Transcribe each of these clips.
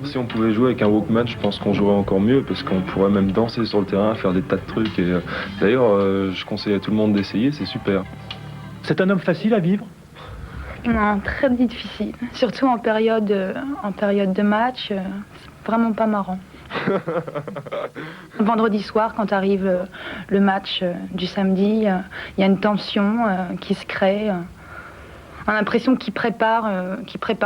Si on pouvait jouer avec un Walkman, je pense qu'on jouerait encore mieux parce qu'on pourrait même danser sur le terrain, faire des tas de trucs. Et d'ailleurs, je conseille à tout le monde d'essayer, c'est super. C'est un homme facile à vivre? Non, très difficile. Surtout en période de match, c'est vraiment pas marrant. Vendredi soir, quand arrive le match du samedi, il y a une tension qui se crée. On a l'impression qu'il prépare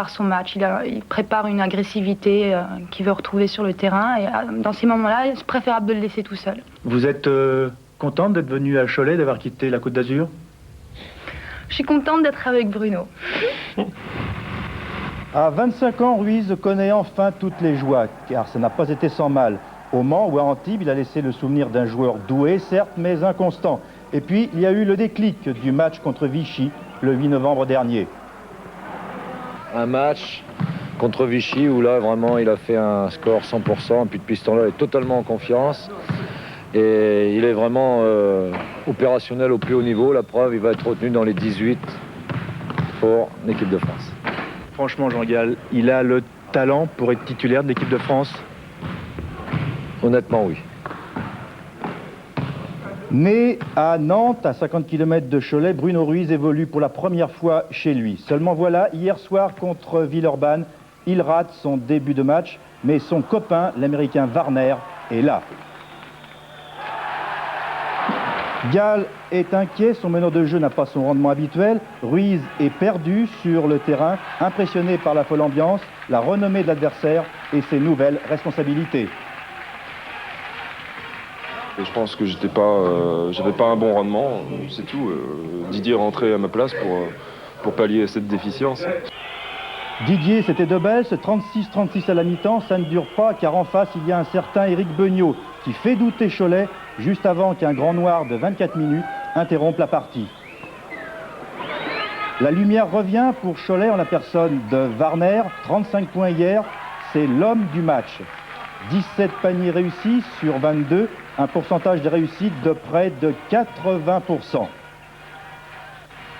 son match. Il prépare une agressivité qu'il veut retrouver sur le terrain. Et dans ces moments-là, c'est préférable de le laisser tout seul. Vous êtes contente d'être venue à Cholet, d'avoir quitté la Côte d'Azur? Je suis contente d'être avec Bruno. À 25 ans, Ruiz connaît enfin toutes les joies, car ça n'a pas été sans mal. Au Mans ou à Antibes, il a laissé le souvenir d'un joueur doué, certes, mais inconstant. Et puis, il y a eu le déclic du match contre Vichy, le 8 novembre dernier. Un match contre Vichy où là, vraiment, il a fait un score 100%, et puis depuis ce temps-là, il est totalement en confiance. Et il est vraiment opérationnel au plus haut niveau. La preuve, il va être retenu dans les 18 pour l'équipe de France. Franchement, Jean Gall, il a le talent pour être titulaire de l'équipe de France? Honnêtement, oui. Né à Nantes, à 50 km de Cholet, Bruno Ruiz évolue pour la première fois chez lui. Seulement voilà, hier soir contre Villeurbanne, il rate son début de match, mais son copain, l'Américain Warner, est là. Gall est inquiet, son meneur de jeu n'a pas son rendement habituel. Ruiz est perdu sur le terrain, impressionné par la folle ambiance, la renommée de l'adversaire et ses nouvelles responsabilités. Et je pense que j'avais pas un bon rendement, c'est tout. Didier rentrait à ma place pour pallier à cette déficience. Didier, c'était de belle, ce 36-36 à la mi-temps, ça ne dure pas car en face il y a un certain Éric Beugnot qui fait douter Cholet juste avant qu'un grand noir de 24 minutes interrompe la partie. La lumière revient pour Cholet en la personne de Warner, 35 points hier, c'est l'homme du match. 17 paniers réussis sur 22, un pourcentage de réussite de près de 80%.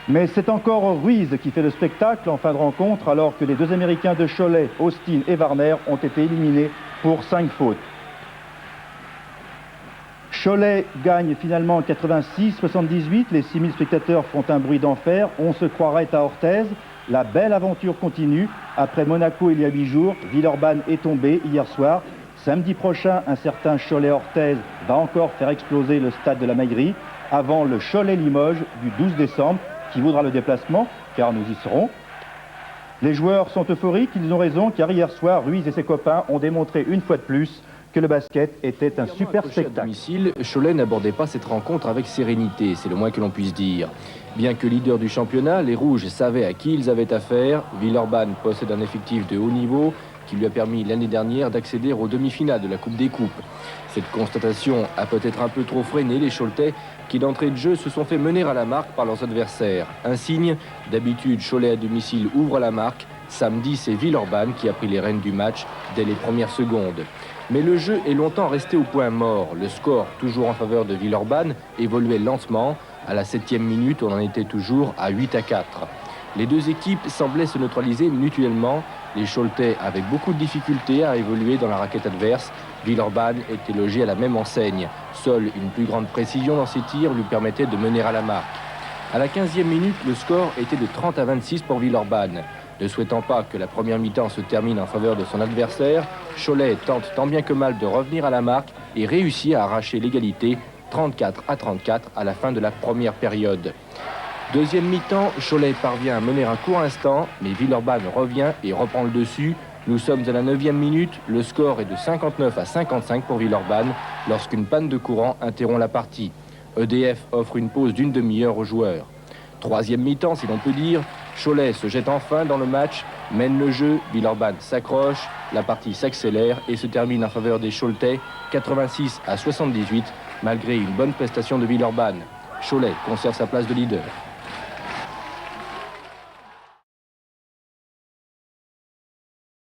Mais c'est encore Ruiz qui fait le spectacle en fin de rencontre alors que les deux Américains de Cholet, Austin et Warner, ont été éliminés pour 5 fautes. Cholet gagne finalement 86-78, les 6000 spectateurs font un bruit d'enfer, on se croirait à Orthez. La belle aventure continue. Après Monaco il y a 8 jours, Villeurbanne est tombé hier soir. Samedi prochain, un certain Cholet-Orthez va encore faire exploser le stade de la Maigrie avant le Cholet-Limoges du 12 décembre qui vaudra le déplacement, car nous y serons. Les joueurs sont euphoriques, ils ont raison, car hier soir, Ruiz et ses copains ont démontré une fois de plus que le basket était un super spectacle. À domicile, Cholet n'abordait pas cette rencontre avec sérénité, c'est le moins que l'on puisse dire. Bien que leader du championnat, les Rouges savaient à qui ils avaient affaire. Villeurbanne possède un effectif de haut niveau qui lui a permis l'année dernière d'accéder aux demi-finales de la Coupe des Coupes. Cette constatation a peut-être un peu trop freiné les Choletais qui d'entrée de jeu se sont fait mener à la marque par leurs adversaires. Un signe, d'habitude Cholet à domicile ouvre la marque. Samedi, c'est Villeurbanne qui a pris les rênes du match dès les premières secondes. Mais le jeu est longtemps resté au point mort. Le score, toujours en faveur de Villeurbanne, évoluait lentement. À la 7e minute, on en était toujours à 8-4. Les deux équipes semblaient se neutraliser mutuellement. Les Choletais avaient beaucoup de difficultés à évoluer dans la raquette adverse. Villeurbanne était logé à la même enseigne. Seule une plus grande précision dans ses tirs lui permettait de mener à la marque. À la 15e minute, le score était de 30-26 pour Villeurbanne. Ne souhaitant pas que la première mi-temps se termine en faveur de son adversaire, Cholet tente tant bien que mal de revenir à la marque et réussit à arracher l'égalité 34-34 à la fin de la première période. Deuxième mi-temps, Cholet parvient à mener un court instant, mais Villeurbanne revient et reprend le dessus. Nous sommes à la 9e minute, le score est de 59-55 pour Villeurbanne lorsqu'une panne de courant interrompt la partie. EDF offre une pause d'une demi-heure aux joueurs. Troisième mi-temps, si l'on peut dire, Cholet se jette enfin dans le match, mène le jeu, Villeurbanne s'accroche, la partie s'accélère et se termine en faveur des Choletais, 86-78, malgré une bonne prestation de Villeurbanne. Cholet conserve sa place de leader.